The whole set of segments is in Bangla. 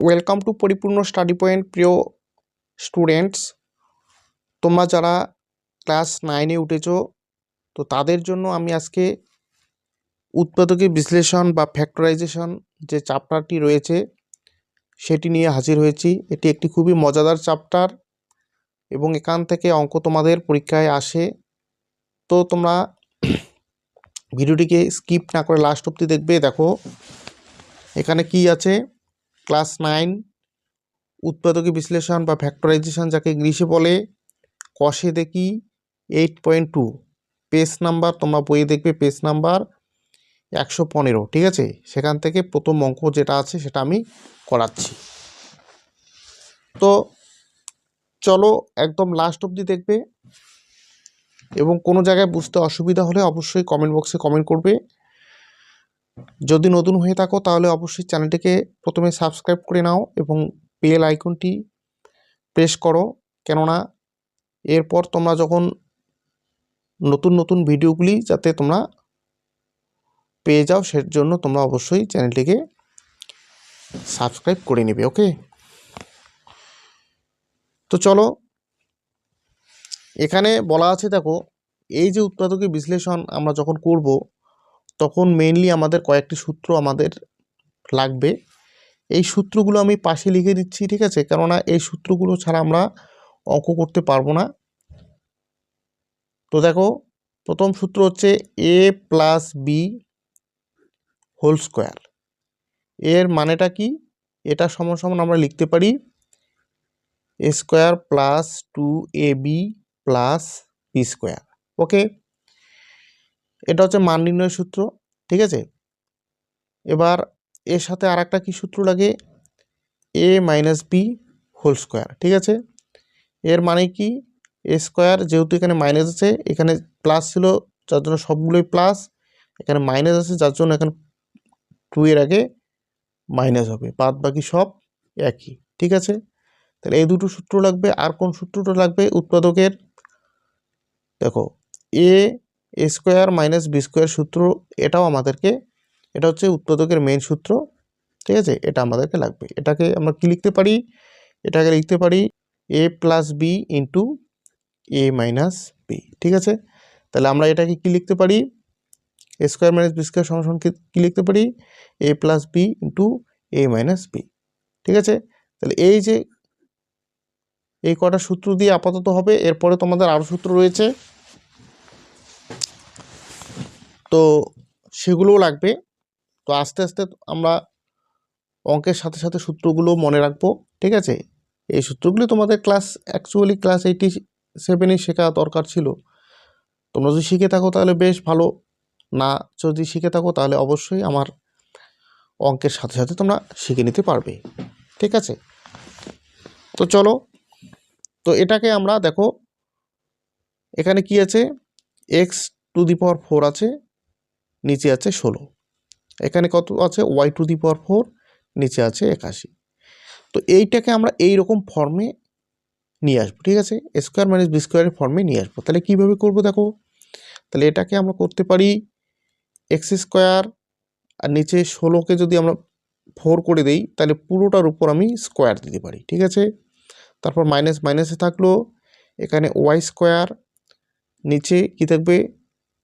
ওয়েলকাম টু পরিপূর্ণ স্টাডি পয়েন্ট। প্রিয় স্টুডেন্টস, তোমরা যারা ক্লাস 9-এ উঠেছো, তো তাদের জন্য আমি আজকে উৎপাদকের বিশ্লেষণ বা ফ্যাক্টরাইজেশন যে চ্যাপ্টারটি রয়েছে সেটি নিয়ে হাজির হয়েছি। এটি একটি খুবই মজাদার চ্যাপ্টার এবং এখান থেকে অঙ্ক তোমাদের পরীক্ষায় আসে। তো তোমরা ভিডিওটিকে স্কিপ না করে লাস্ট অবধি দেখবে। দেখো এখানে কি আছে, ক্লাস 9 উৎপাদকী বিশ্লেষণ বা ফ্যাক্টরাইজেশন, যাকে ইংলিশে বলে, কষে দেখি 8.2, পেজ নাম্বার তোমরা বইয়ে দেখবে পেজ নাম্বার 115। ঠিক আছে, সেখান থেকে প্রথম অঙ্ক যেটা আছে সেটা আমি করাচ্ছি। তো চলো একদম লাস্ট অবধি দেখবে এবং কোনো জায়গায় বুঝতে অসুবিধা হলে অবশ্যই কমেন্ট বক্সে কমেন্ট করবে। যদি নতুন হয়ে থাকো তাহলে অবশ্যই চ্যানেলটিকে প্রথমে সাবস্ক্রাইব করে নাও এবং বেল আইকনটি প্রেস করো, কেননা এরপর তোমরা যখন নতুন নতুন ভিডিওগুলি যাতে তোমরা পেয়ে যাও, সের জন্য তোমরা অবশ্যই চ্যানেলটিকে সাবস্ক্রাইব করে নেবে। ওকে, তো চলো এখানে বলা আছে, দেখো এই যে উৎপাদকের বিশ্লেষণ আমরা যখন করব তখন মেইনলি আমাদের কয়েকটি সূত্র আমাদের লাগবে। এই সূত্রগুলো আমি পাশে লিখে দিচ্ছি, ঠিক আছে, কেননা এই সূত্রগুলো ছাড়া আমরা অঙ্ক করতে পারবো না। তো দেখো প্রথম সূত্র হচ্ছে a plus B whole square. এর মানেটা কি? এটা সমান সমান আমরা লিখতে পারি a square plus 2ab plus B square. Okay, এটা হচ্ছে মান নির্ণয় সূত্র। ঠিক আছে, এবার এর সাথে আর একটা কি সূত্র লাগে, a minus B whole square. ঠিক আছে, এর মানে কি, এ স্কোয়ার, যেহেতু এখানে মাইনাস আছে, এখানে প্লাস ছিল যার জন্য সবগুলোই প্লাস, এখানে মাইনাস আছে যার জন্য এখানে 2 এর আগে মাইনাস হবে, বাদ বাকি সব একই। ঠিক আছে, তাহলে এই দুটো সূত্র লাগবে। আর কোন সূত্রটা লাগবে উৎপাদকের, দেখো A square minus B square সূত্র, এটাও আমাদেরকে, এটা হচ্ছে উৎপাদকের মেইন সূত্র। ঠিক আছে, এটা আমাদেরকে লাগবে। এটাকে আমরা কি লিখতে পারি, এটাকে লিখতে পারি এ plus B into A minus B. ঠিক আছে, তাহলে আমরা এটাকে কি লিখতে পারি, এ স্কোয়ার মাইনাস বি স্কোয়ার সমান কি লিখতে পারি, এ plus B into A minus B. ঠিক আছে, তাহলে এই যে এই কটা সূত্র দিয়ে আপাতত হবে, এরপরে তোমাদের আরও সূত্র রয়েছে, তো সেগুলোও লাগবে। তো আস্তে আস্তে আমরা অঙ্কের সাথে সাথে সূত্রগুলো মনে রাখবো। ঠিক আছে, এই সূত্রগুলি তোমাদের অ্যাকচুয়ালি ক্লাস 87-এ শেখা দরকার ছিল। তোমরা যদি শিখে থাকো তাহলে বেশ ভালো, না যদি শিখে থাকো তাহলে অবশ্যই আমার অঙ্কের সাথে সাথে তোমরা শিখে নিতে পারবে। ঠিক আছে, তো চলো, তো এটাকে আমরা দেখো এখানে কি আছে, x⁴ আছে, নিচে আছে 16, এখানে কত আছে y⁴, নিচে আছে 81। তো এইটাকে আমরা এই রকম ফর্মে নিয়ে আসবো। ঠিক আছে, এ স্কোয়ার মাইনাস বি স্কোয়ারের ফর্মে নিয়ে আসবো। তাহলে কীভাবে করবো দেখো, তাহলে এটাকে আমরা করতে পারি এক্স স্কোয়ার, আর নিচে 16কে যদি আমরা 4 করে দেই তাহলে পুরোটার উপর আমি স্কোয়ার দিতে পারি। ঠিক আছে, তারপর মাইনাস মাইনাসে থাকলো, এখানে ওয়াই স্কোয়ার, নিচে কি থাকবে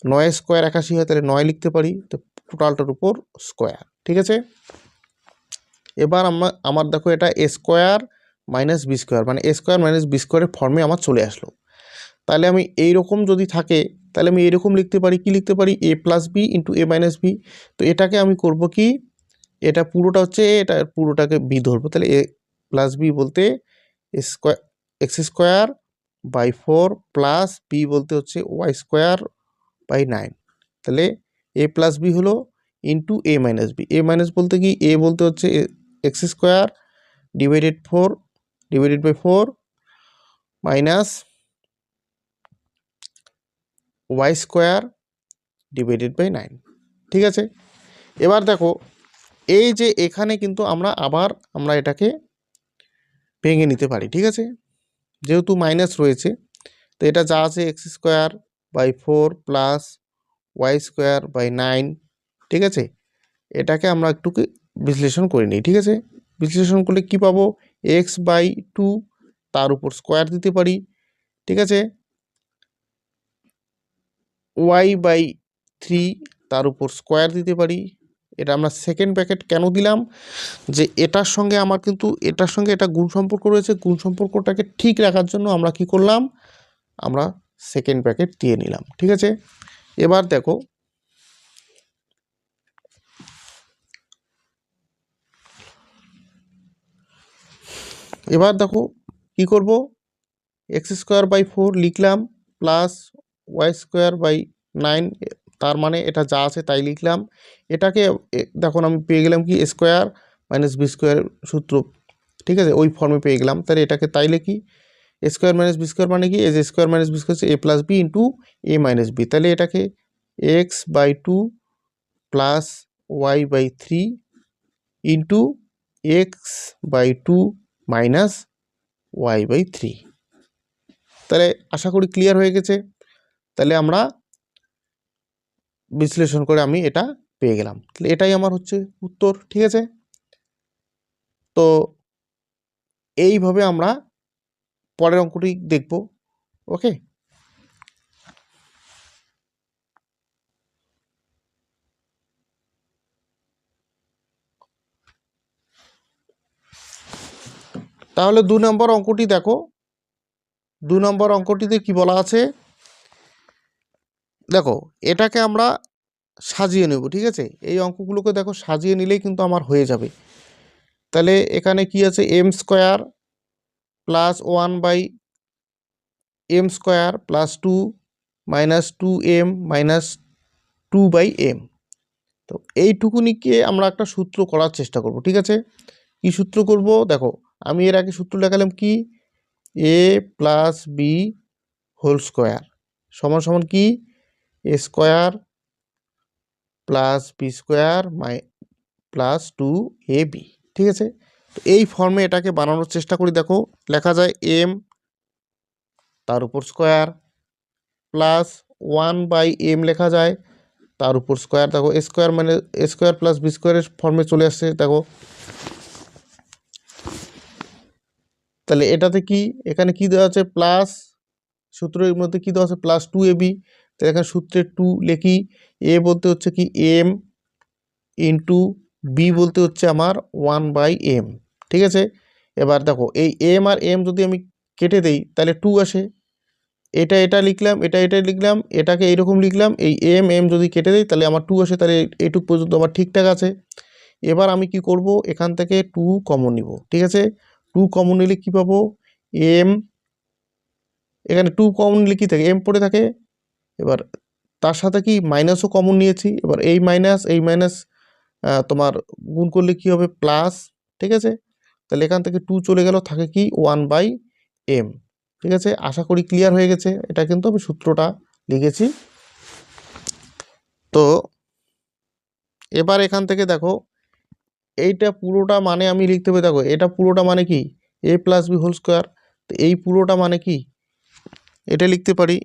9 স্কোয়ার 81 হয়, তাহলে 9 লিখতে পারি, তো টোটালটার উপর স্কোয়ার। ঠিক আছে, এবার আমার দেখো এটা এ স্কোয়ার মাইনাস বি স্কোয়ার, মানে এ স্কোয়ার মাইনাস বি স্কোয়ারের ফর্মে আমার চলে আসলো। তাহলে আমি এইরকম যদি থাকে তাহলে আমি এরকম লিখতে পারি, কি লিখতে পারি, এ plus B into A minus B. তো এটাকে আমি করব কি, এটা পুরোটা হচ্ছে এ, এটা পুরোটাকে বি ধরবো। তাহলে এ প্লাস বি বলতে square X square by 4 plus B বলতে হচ্ছে ওয়াই স্কোয়ার বাই 9। তাহলে এ প্লাস বি হলো into A minus B. A minus বলতে কি, এ বলতে হচ্ছে X square divided by 4 minus Y square divided by 9। ঠিক আছে, এবার দেখো এই যে এখানে কিন্তু আমরা এটাকে ভেঙে নিতে পারি। ঠিক আছে, যেহেতু মাইনাস রয়েছে, তো এটা যা আছে X square by 4 plus Y square by 9। ঠিক আছে, এটাকে আমরা একটু বিশ্লেষণ করে নিই। ঠিক আছে, বিশ্লেষণ করলে কি পাবো, x/2 তার উপর স্কোয়ার দিতে পারি, ঠিক আছে, y/3 তার উপর স্কোয়ার দিতে পারি। এটা আমরা সেকেন্ড ব্র্যাকেট কেন দিলাম, যে এটার সঙ্গে আমার কিন্তু এটার সঙ্গে এটা গুণ সম্পর্ক রয়েছে, গুণ সম্পর্কটাকে ঠিক রাখার জন্য আমরা কি করলাম, আমরা সেকেন্ড ব্র্যাকেট দিয়ে নিলাম, ঠিক আছে। এবার দেখো কি করব, x²/4 লিখলাম প্লাস y²/9, তার মানে এটা যা আছে তাই লিখলাম। এটাকে দেখো আমি পেয়ে গেলাম কি স্কোয়ার মাইনাস বি স্কোয়ার সূত্র, ঠিক আছে, ওই ফর্মে পেয়ে গেলাম। তাহলে এটাকে তাই লিখি, স্কোয়ার মাইনাস বি স্কোয়ার মানে কি, A square minus B square A plus B into A minus B. তাহলে এটাকে x/2 plus y/3 into x/2 minus y/3। তাহলে আশা করি ক্লিয়ার হয়ে গেছে। তাহলে আমরা বিশ্লেষণ করে আমি এটা পেয়ে গেলাম, তাহলে এটাই আমার হচ্ছে উত্তর, ঠিক আছে। তো এইভাবে আমরা পরের অঙ্কটি দেখব, ওকে। তাহলে 2 নম্বর অঙ্কটি দেখো, 2 নম্বর অঙ্কটিতে কি বলা আছে দেখো, এটাকে আমরা সাজিয়ে নেব, ঠিক আছে। এই অঙ্কগুলোকে দেখো সাজিয়ে নিলেই কিন্তু আমার হয়ে যাবে। তাহলে এখানে কি আছে, m² plus 1/m² plus 2 minus 2m minus 2/m। তো এইটুকুনিকে আমরা একটা সূত্র করার চেষ্টা করব, ঠিক আছে। কি সূত্র করব দেখো, আমি এর আগে সূত্র লেখালাম কি, a plus B whole square সমান সমান কি, a square plus B square plus 2ab, ঠিক আছে। তো এই ফর্মে এটাকে বানানোর চেষ্টা করি। দেখো লেখা যায় m তার উপর স্কোয়ার প্লাস 1/m লেখা যায় তার উপর স্কোয়ার। দেখো স্কোয়ার মানে স্কোয়ার প্লাস বি স্কোয়ারের ফর্মে চলে আসছে। দেখো তাহলে এটাতে কি, এখানে কি দেওয়া আছে প্লাস, সূত্রের মধ্যে কি দেওয়া আছে প্লাস 2ab। তাহলে এখানে সূত্রের 2 লিখি, এ বলতে হচ্ছে কি m ইন্টু বি বলতে হচ্ছে আমার 1/m, ঠিক আছে। এবার দেখো এই m আর m যদি আমি কেটে দেই তাহলে 2 আসে, এটা লিখলাম, এটা লিখলাম, এটাকে এইরকম লিখলাম, এই m যদি কেটে দেই তাহলে আমার 2 আসে। তাহলে এইটুক পর্যন্ত আমার ঠিকঠাক আছে। এবার আমি কি করব, এখান থেকে 2 কমন নিব, ঠিক আছে। 2 কমন নিলে কি পাবো, m, এখানে 2 কমন নিলে কি থাকে, m পড়ে থাকে। এবার তার সাথে কি মাইনাসও কমন নিয়েছি। এবার এই মাইনাস তোমার গুণ করলে কি হবে প্লাস, ঠিক আছে। তাহলে এখান থেকে 2 চলে গেল, থাকে কি 1/m, ঠিক আছে। আশা করি ক্লিয়ার হয়ে গেছে। এটা কিন্তু আমি সূত্রটা লিখেছি। তো এবার এখান থেকে দেখো এইটা পুরোটা মানে আমি লিখতে হবে, দেখো এটা পুরোটা মানে কি a plus B whole square. তো এই পুরোটা মানে কি, এটা লিখতে পারি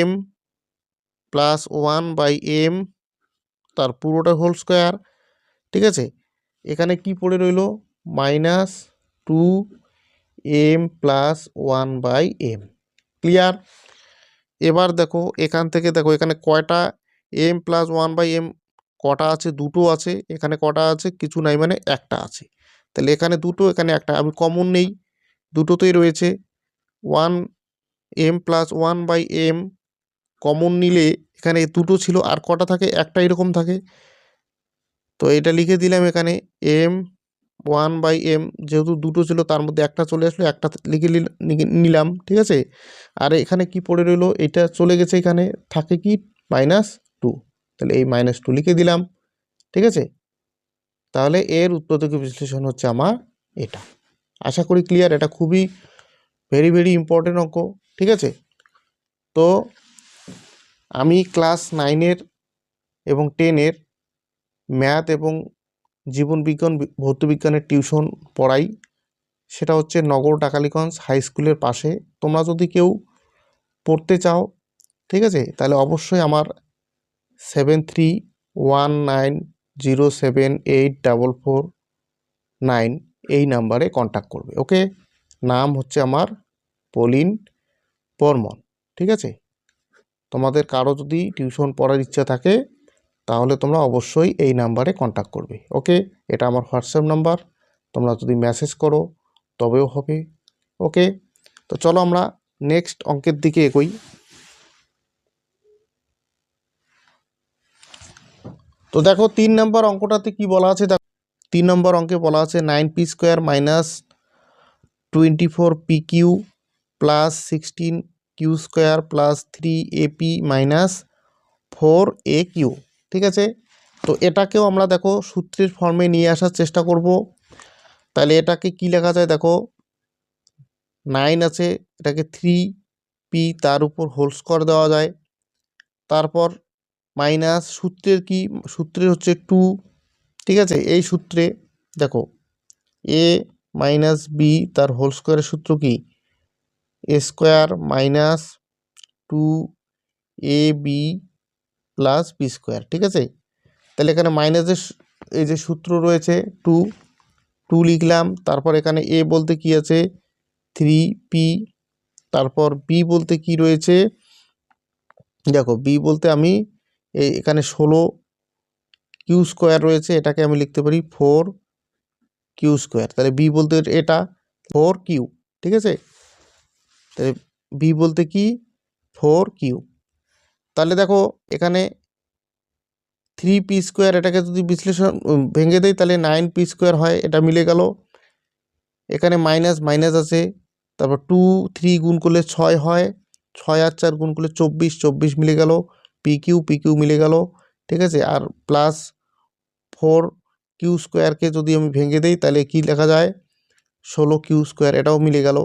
m প্লাস 1/m তার পুরোটা হোল স্কোয়ার, ঠিক আছে। এখানে কি পড়ে রইল minus 2m plus 1/m, clear. এবার দেখো এখান থেকে দেখো এখানে কয়টা m প্লাস 1/m কটা আছে, দুটো আছে। এখানে কটা আছে, কিছু নাই, মানে একটা আছে। তাহলে এখানে দুটো, এখানে একটা, আমি কমন নেই, দুটোতেই রয়েছে 1m প্লাস 1/m কমন নিলে এখানে দুটো ছিল, আর কটা থাকে, একটা এরকম থাকে। তো এটা লিখে দিলাম এখানে m 1/m, যেহেতু দুটো ছিল তার মধ্যে একটা চলে আসলো, একটা লিখে নিলাম, ঠিক আছে। আর এখানে কি পড়ে রইলো, এটা চলে গেছে, এখানে থাকে কি -2, তাহলে এই -2 লিখে দিলাম, ঠিক আছে। তাহলে এর উৎপাদক বিশ্লেষণ হচ্ছে আমার এটা। আশা করি ক্লিয়ার। এটা খুবই ভেরি ভেরি ইম্পর্টেন্ট অঙ্ক, ঠিক আছে। তো আমি ক্লাস 9-এর এবং 10-এর ম্যাথ এবং জীবনবিজ্ঞান ভৌতবিজ্ঞানের টিউশন পড়াই, সেটা হচ্ছে নগর টাকালীগঞ্জ হাই স্কুলের পাশে। তোমরা যদি কেউ পড়তে চাও, ঠিক আছে, তাহলে অবশ্যই আমার 7319078449 এই নাম্বারে কন্ট্যাক্ট করবে। ওকে, নাম হচ্ছে আমার পলিন বর্মন। ঠিক আছে, তোমাদের কারো যদি টিউশন পড়ার ইচ্ছা থাকে তাহলে তোমরা অবশ্যই এই নাম্বারে কন্ট্যাক্ট করবে। ওকে, এটা আমার হোয়াটসঅ্যাপ নাম্বার, তোমরা যদি মেসেজ করো তবেও হবে। ওকে, তো চলো আমরা নেক্সট অঙ্কের দিকে এগোই। তো দেখো 3 নম্বর অঙ্কটাতে কি বলা আছে, দেখো 3 নম্বর অঙ্কে বলা আছে 9p square minus 24pq plus 16q square plus 3ap minus 4aq। ঠিক আছে, তো এটাকেও আমরা দেখো সূত্রের ফর্মে নিয়ে আসার চেষ্টা করব। তাহলে এটাকে কি লেখা যায়, দেখো 9 আছে, এটাকে 3p তার উপর হোল স্কোয়ার দেওয়া যায়, তারপর মাইনাস সূত্রের কি, সূত্রের হচ্ছে 2। ঠিক আছে, এই সূত্রে দেখো a মাইনাস বি তার হোল স্কোয়ারের সূত্র কি, A square minus 2ab plus B square. ঠিক আছে, তাহলে এখানে মাইনাসের এই যে সূত্র রয়েছে 2 লিখলাম, তারপর এখানে a বলতে কি আছে 3p, তারপর b বলতে কি রয়েছে, দেখো b বলতে আমি এখানে 16q স্কোয়ার রয়েছে, এটাকে আমি লিখতে পারি 4q স্কোয়ার। তাহলে b বলতে এটা 4q। ঠিক আছে, তাহলে b বলতে কি 4q। তাহলে দেখো এখানে 3p স্কোয়ার, এটাকে যদি বিশ্লেষণ ভেঙে দেয় তাহলে 9p স্কোয়ার হয়, এটা মিলে গেল। এখানে মাইনাস মাইনাস আছে, তারপর 2 3 গুণ করলে 6 হয়, 6 আর 4 গুণ করলে 24, 24 মিলে গেল, pq মিলে গেল। ঠিক আছে, আর প্লাস 4q স্কোয়ারকে যদি আমি ভেঙে দেই তাহলে কি লেখা যায় 16q স্কোয়ার, এটাও মিলে গেল।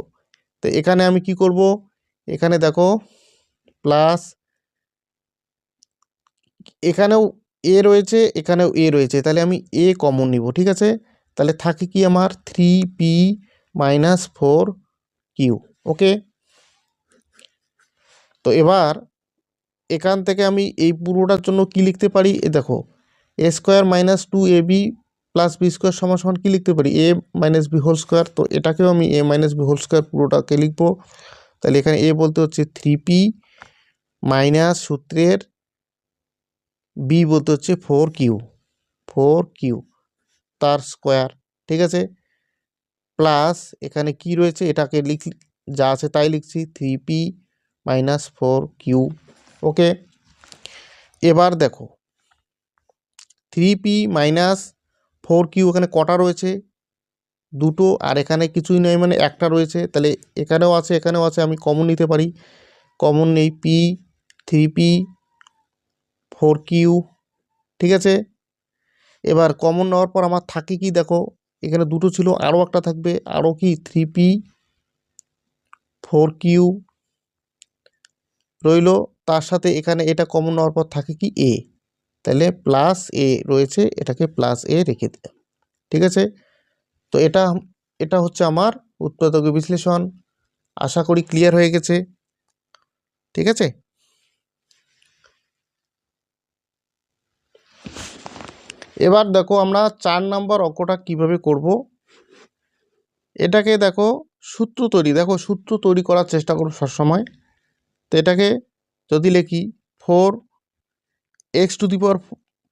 তো এখানে আমি কি করব, এখানে দেখো প্লাস, এখানেও এ রয়েছে এখানেও এ রয়েছে, তাহলে আমি এ কমন নিব। ঠিক আছে, তাহলে থাকে কি আমার 3p মাইনাস 4q। ওকে, তো এবার এখান থেকে আমি এই পুরোটার জন্য কি লিখতে পারি, এ দেখো A square minus 2ab plus B square সমান সমান কী লিখতে পারি, A minus B whole square. তো এটাকেও আমি A minus B whole square পুরোটাকে লিখবো। তাহলে এখানে এ বলতে হচ্ছে 3p মাইনাস সূত্রের বি বলতে হচ্ছে 4q তার স্কোয়ার। ঠিক আছে, প্লাস এখানে কি রয়েছে এটাকে যা আছে তাই লিখছি 3p মাইনাস 4q। ওকে, এবার দেখো 3p মাইনাস 4q এখানে কটা রয়েছে, দুটো, আর এখানে কিছুই নয় মানে একটা রয়েছে, তাহলে এখানেও আছে এখানেও আছে, আমি কমন নিতে পারি। কমন নেই p 3p 4q। ঠিক আছে, এবার কমন নেওয়ার পর আমার থাকে কি, দেখো এখানে দুটো ছিল, আরও একটা থাকবে, আরও কি 3p 4q রইল, তার সাথে এখানে এটা কমন নেওয়ার পর থাকে কি a, তাহলে প্লাস এ রয়েছে, এটাকে প্লাস এ রেখে দিলাম। ঠিক আছে, তো এটা এটা হচ্ছে আমার উৎপাদক বিশ্লেষণ। আশা করি ক্লিয়ার হয়ে গেছে। ঠিক আছে, এবার দেখো আমরা 4 নম্বর অঙ্কটা কিভাবে করব। এটাকে দেখো সূত্র তৈরি, দেখো সূত্র তৈরি করার চেষ্টা করো সবসময়। তো এটাকে যদি লিখি 4x টু দি পাওয়ার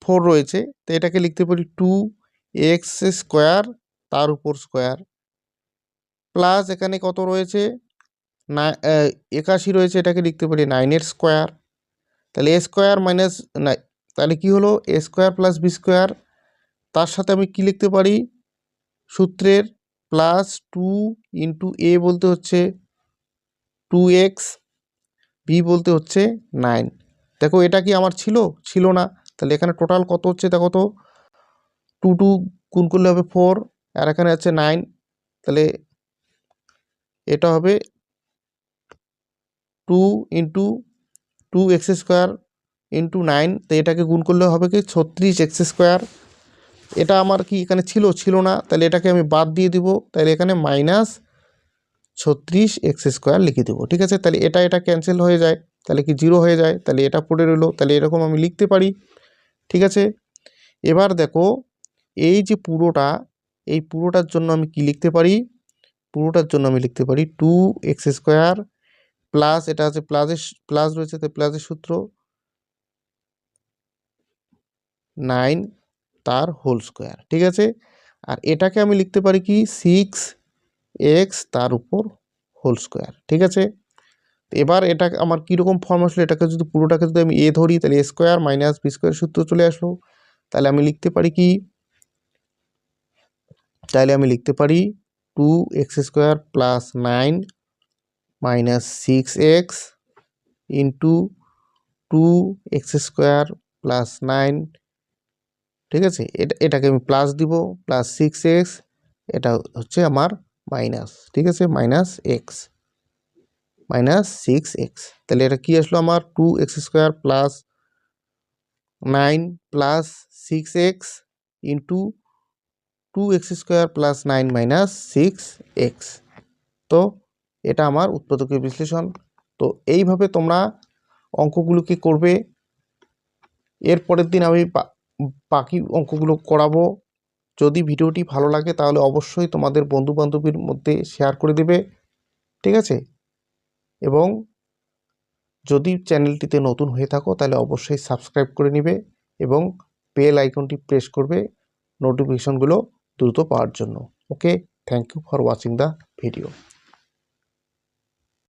4 রয়েছে, তো এটাকে লিখতে পারি 2x স্কোয়ার তার উপর স্কোয়ার, প্লাস এখানে কত রয়েছে 81 রয়েছে, এটাকে লিখতে পারি 9 স্কোয়ার। তাহলে এ স্কোয়ার মাইনাস না, তাহলে কি হলো এ স্কোয়ার প্লাস বি স্কোয়ার, তার সাথে আমি কি লিখতে পারি সূত্রের প্লাস 2 ইন্টু এ বলতে হচ্ছে 2x, বি বলতে হচ্ছে 9। দেখো এটা কি আমার ছিল না, তাহলে এখানে টোটাল কত হচ্ছে দেখো তো, 2 গুণ করলে হবে 4, আর এখানে আছে 9, তাহলে এটা হবে 2 ইন্টু 2x স্কোয়ার ইন্টু 9, তো এটাকে গুণ করলে হবে কি 36x স্কোয়ার। এটা আমার কি এখানে ছিল না, তাহলে এটাকে আমি বাদ দিয়ে দিব, তাহলে এখানে মাইনাস 36x স্কোয়ার লিখে দেবো। ঠিক আছে, তাহলে এটা ক্যান্সেল হয়ে যায়, তাহলে কি 0 হয়ে যায়, তাহলে এটা পড়ে রইলো, তাহলে এরকম আমি লিখতে পারি। ঠিক আছে, এবার দেখো এই যে পুরোটা এই পুরোটার জন্য আমি কি লিখতে পারি, পুরোটার জন্য আমি লিখতে পারি 2x² প্লাস, এটা আছে প্লাস রয়েছে তো প্লাসের সূত্র 9 তার হোল স্কোয়ার, ঠিক আছে। আর এটাকে আমি লিখতে পারি কি 6x তার উপর হোল স্কোয়ার, ঠিক আছে। এবার এটা আমার কীরকম ফর্ম আসলো, এটাকে যদি পুরোটাকে যদি আমি ধরি তাহলে a² মাইনাস b² সূত্র চলে আসলো। তাহলে আমি লিখতে পারি কি, তাহলে আমি লিখতে পারি 2x² plus 9 minus 6x into 2x² plus 9, ঠিক আছে। এটাকে আমি প্লাস দিব, প্লাস 6x, এটা হচ্ছে আমার মাইনাস, ঠিক আছে, মাইনাস 6x। তাহলে এটা কি আসলো আমার 2x² plus 9 plus 6x into 2x² plus 9 minus 6x। তো এটা আমার উৎপাদকীয় বিশ্লেষণ। তো এইভাবে তোমরা অঙ্কগুলোকে করবে। এর পরের দিন আমি বাকি অঙ্কগুলো করাবো। যদি ভিডিওটি ভালো লাগে তাহলে অবশ্যই তোমাদের বন্ধুবান্ধবীর মধ্যে শেয়ার করে দেবে, ঠিক আছে। এবং যদি চ্যানেলটিতে নতুন হয়ে থাকো তাহলে অবশ্যই সাবস্ক্রাইব করে নেবে এবং বেল আইকনটি প্রেস করবে নোটিফিকেশনগুলো দ্রুত পাওয়ার জন্য। Okay, thank you for watching the video.